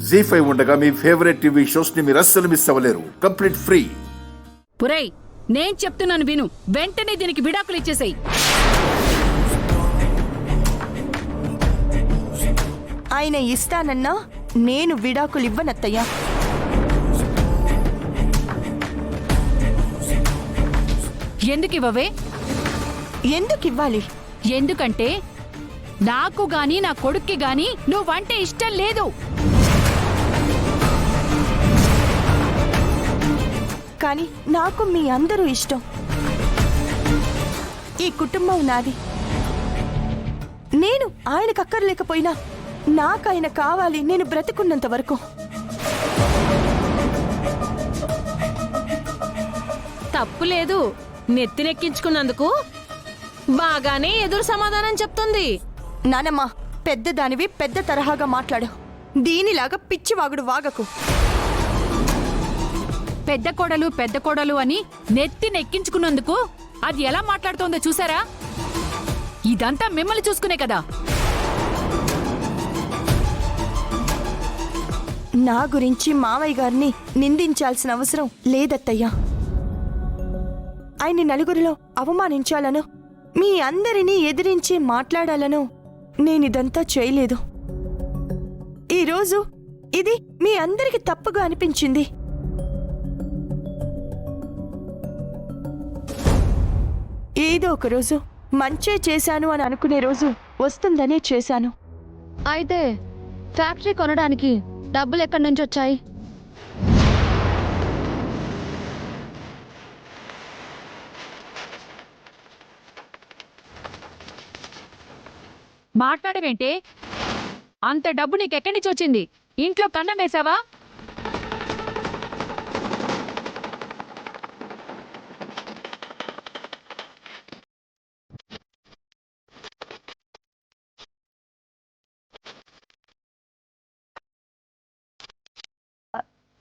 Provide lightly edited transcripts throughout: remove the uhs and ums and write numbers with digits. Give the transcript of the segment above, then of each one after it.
జీ5 ఉండగా మీ favourite TV shows ని మీరు అస్సలు మిస్ అవ్వలేరు. Complete free. పురై, నేను చెప్తున్నాను విను. వెంటనే దీనికి విడాకులు ఇచ్చేసేయ్. ఆయన ఇస్తానన్నా నేను విడాకులు ఇవ్వనత్తయ్యా. ఎందుకు ఇవ్వవే? ఎందుకు ఇవ్వాలి? ఎందుకంటే నాకు గాని నా కొడుక్కి గాని నువ్వంటే ఇష్టం లేదు. కానీ నాకు మీ అందరూ ఇష్టం. ఈ కుటుంబం నాది. నేను ఆయనకు అక్కర్లేకపోయినా నాకు ఆయన కావాలి, నేను బ్రతికున్నంత వరకు. తప్పులేదు. నెత్తినెక్కించుకున్నందుకు బాగానే ఎదురు సమాధానం చెప్తుంది. నానమ్మ, పెద్దదానివి పెద్ద తరహాగా మాట్లాడు. దీనిలాగా పిచ్చివాగుడు వాగకు. పెద్ద కోడలు అని నెత్తినెక్కించుకున్నందుకు అది ఎలా మాట్లాడుతోందో చూసారా? ఇదంతా మిమ్మల్ని చూసుకునే కదా. నా గురించి మావయ్య గారిని నిందించాల్సిన అవసరం లేదత్తయ్యా. ఆయన్ని నలుగురిలో అవమానించాలను, మీ అందరినీ ఎదిరించి మాట్లాడాలను నేనిదంతా చేయలేదు. ఈరోజు ఇది మీ అందరికి తప్పుగా అనిపించింది. ఏదో ఒక రోజు మంచే చేశాను అని అనుకునే రోజు వస్తుందనే చేశాను. అయితే ఫ్యాక్టరీ కొనడానికి డబ్బులు ఎక్కడి నుంచి వచ్చాయి? మాట్లాడవేంటే? అంత డబ్బు నీకెక్కడి నుంచి వచ్చింది? ఇంట్లో కన్నం వేసావా?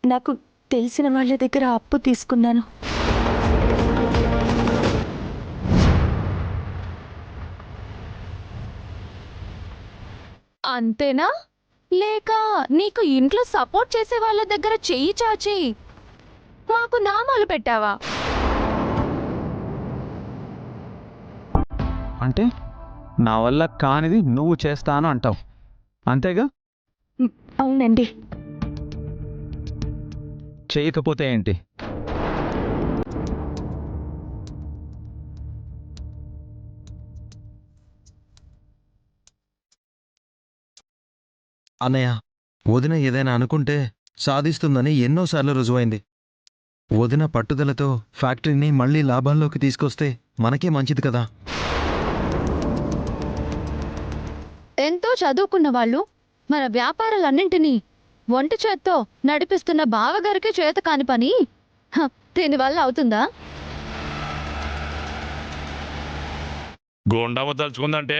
నాకు తెలిసిన వాళ్ళ దగ్గర అప్పు తీసుకున్నాను. అంతేనా? లేక నీకు ఇంట్లో సపోర్ట్ చేసే వాళ్ళ దగ్గర చెయ్యి చాచి మాకు నామాలు పెట్టావా? అంటే నా వల్ల కానిది నువ్వు చేస్తాను అంటావు, అంతేగా? అవునండి. చేయకపోతే ఏంటి? అన్నయ్య, వదిన ఏదైనా అనుకుంటే సాధిస్తుందని ఎన్నోసార్లు రుజువైంది. వదిన పట్టుదలతో ఫ్యాక్టరీని మళ్లీ లాభాల్లోకి తీసుకొస్తే మనకే మంచిది కదా. ఎంతో చదువుకున్న వాళ్ళు మన వ్యాపారాలన్నింటినీ ఒంటి చేత్తో నడిపిస్తున్న బావగారికి చేత కాని పని దీనివల్ల అవుతుందా? గుండమ్మ తలుచుకుందంటే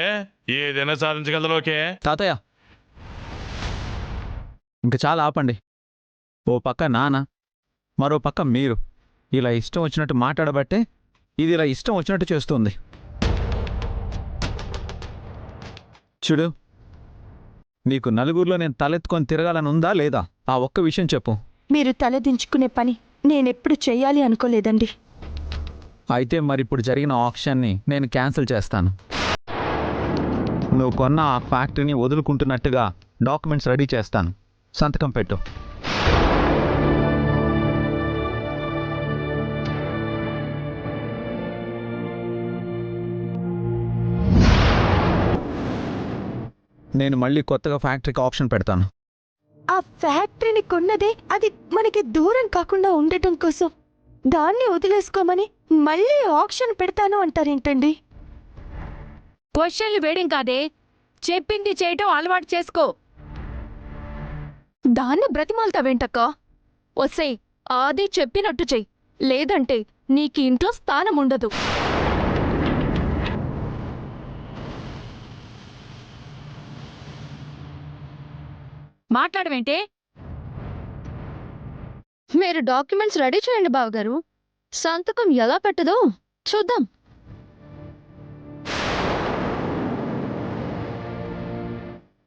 ఏదైనా సాధించగలరోకే. తాతయ్య, ఇంక చాలా ఆపండి. ఓ పక్క నాన్న, మరో పక్క మీరు ఇలా ఇష్టం వచ్చినట్టు మాట్లాడబట్టే ఇది ఇలా ఇష్టం వచ్చినట్టు చేస్తుంది. చూడు, నీకు నలుగురిలో నేను తలెత్తుకొని తిరగాలని ఉందా లేదా? ఆ ఒక్క విషయం చెప్పు. మీరు తలదించుకునే పని నేనెప్పుడు చెయ్యాలి అనుకోలేదండి. అయితే మరిప్పుడు జరిగిన ఆక్షన్ని నేను క్యాన్సిల్ చేస్తాను. నువ్వు కొన్న ఆ ఫ్యాక్టరీని వదులుకుంటున్నట్టుగా డాక్యుమెంట్స్ రెడీ చేస్తాను. సంతకం పెట్టు. నేను మళ్ళీ కొత్తగా ఫ్యాక్టరీకి ఆప్షన్ పెడతాను. ఆ ఫ్యాక్టరీని కొన్నదే అది మనకి దూరం కాకుండా ఉండటం కోసం. దాన్ని వదిలేసుకోమని మళ్ళీ ఆప్షన్ పెడతాను అంటారేంటండి? క్వశ్చన్లు వేయడం కాదే, చెప్పింది చేయటం అలవాటు చేసుకో. దాన్ని బ్రతిమాలతావేంటక్క? వసేయ్, ఆది చెప్పినట్టు చెయ్యి, లేదంటే నీకు ఇంట్లో స్థానం ఉండదు. మాట్లాడవేంటే? మీరు డాక్యుమెంట్స్ రెడీ చేయండి బావగారు. సంతకం ఎలా పెట్టదో చూద్దాం.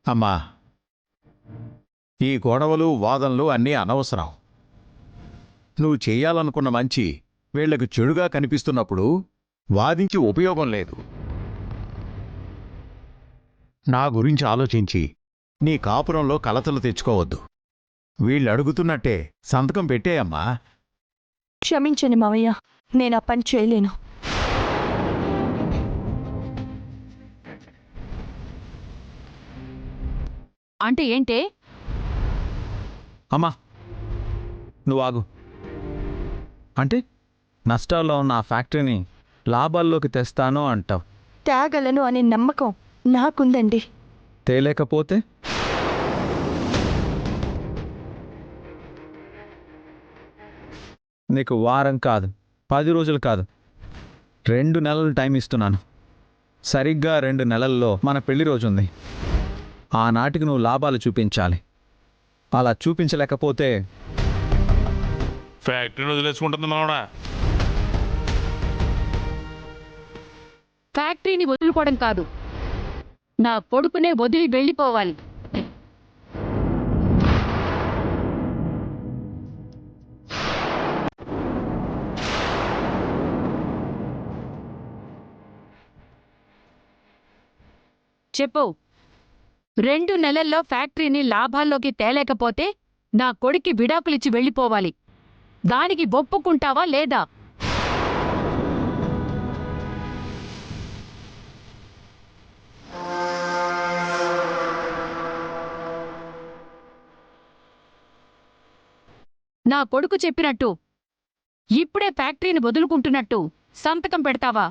అమ్మా, ఈ గొడవలు వాదనలు అన్నీ అనవసరం. నువ్వు చెయ్యాలనుకున్న మంచి వీళ్లకు చెడుగా కనిపిస్తున్నప్పుడు వాదించి ఉపయోగం లేదు. నా గురించి ఆలోచించి నీ కాపురంలో కలతలు తెచ్చుకోవద్దు. వీళ్ళు అడుగుతున్నట్టే సంతకం పెట్టేయమ్మా. క్షమించండి మావయ్య, నేను ఆ పని చేయలేను. అంటే ఏంటే? అమ్మా నువ్వు ఆగు. అంటే నష్టాల్లో ఉన్న ఆ ఫ్యాక్టరీని లాభాల్లోకి తెస్తాను అంటావు. తేగలను అనే నమ్మకం నాకుందండి. తేలేకపోతే నీకు వారం కాదు, 10 రోజులు కాదు, 2 నెలలు టైం ఇస్తున్నాను. సరిగ్గా 2 నెలల్లో మన పెళ్లి రోజుంది. ఆనాటికి నువ్వు లాభాలు చూపించాలి. అలా చూపించలేకపోతే ఫ్యాక్టరీని వదిలేసుకుంటుంది మనోడా. ఫ్యాక్టరీని వదులుకోవడం కాదు, నా కొడుకునే వదిలి వెళ్ళిపోవాలి. చెప్పు. 2 నెలల్లో ఫ్యాక్టరీని లాభాల్లోకి తేలేకపోతే నా కొడుక్కి విడాకులిచ్చి వెళ్ళిపోవాలి. దానికి ఒప్పుకుంటావా లేదా? నా కొడుకు చెప్పినట్టు ఇప్పుడే ఫ్యాక్టరీని వదులుకుంటున్నట్టు సంతకం పెడతావా?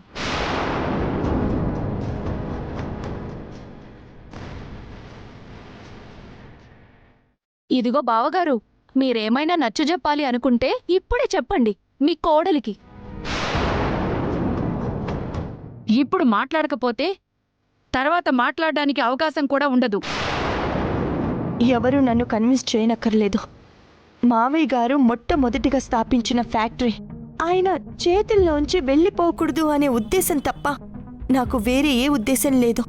ఇదిగో బావగారు, మీరేమైనా నచ్చజెప్పాలి అనుకుంటే ఇప్పుడే చెప్పండి మీ కోడలికి. ఇప్పుడు మాట్లాడకపోతే తర్వాత మాట్లాడడానికి అవకాశం కూడా ఉండదు. ఎవరూ నన్ను కన్విన్స్ చేయనక్కర్లేదు. మావయ్య గారు మొట్టమొదటిగా స్థాపించిన ఫ్యాక్టరీ ఆయన చేతుల్లోంచి వెళ్ళిపోకూడదు అనే ఉద్దేశం తప్ప నాకు వేరే ఏ ఉద్దేశం లేదు.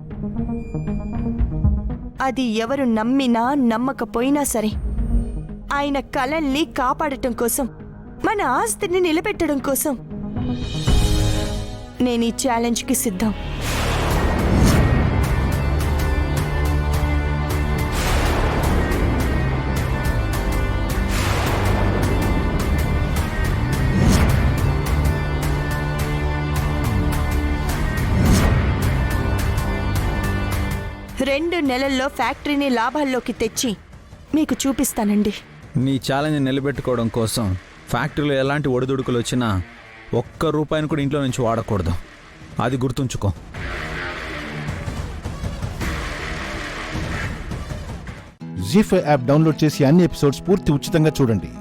అది ఎవరు నమ్మినా నమ్మకపోయినా సరే ఆయన కలల్ని కాపాడటం కోసం, మన ఆస్తిని నిలబెట్టడం కోసం నేను ఈ ఛాలెంజ్కి సిద్ధం. రెండు నెలల్లో ఫ్యాక్టరీని లాభాల్లోకి తెచ్చి మీకు చూపిస్తానండి. నీ ఛాలెంజ్ నిలబెట్టుకోవడం కోసం ఫ్యాక్టరీలో ఎలాంటి ఒడిదుడుకులు వచ్చినా ఒక్క రూపాయిని కూడా ఇంట్లో నుంచి వాడకూడదు. అది గుర్తుంచుకో. జీ5 యాప్ డౌన్లోడ్ చేసి అన్ని ఎపిసోడ్స్ పూర్తి ఉచితంగా చూడండి.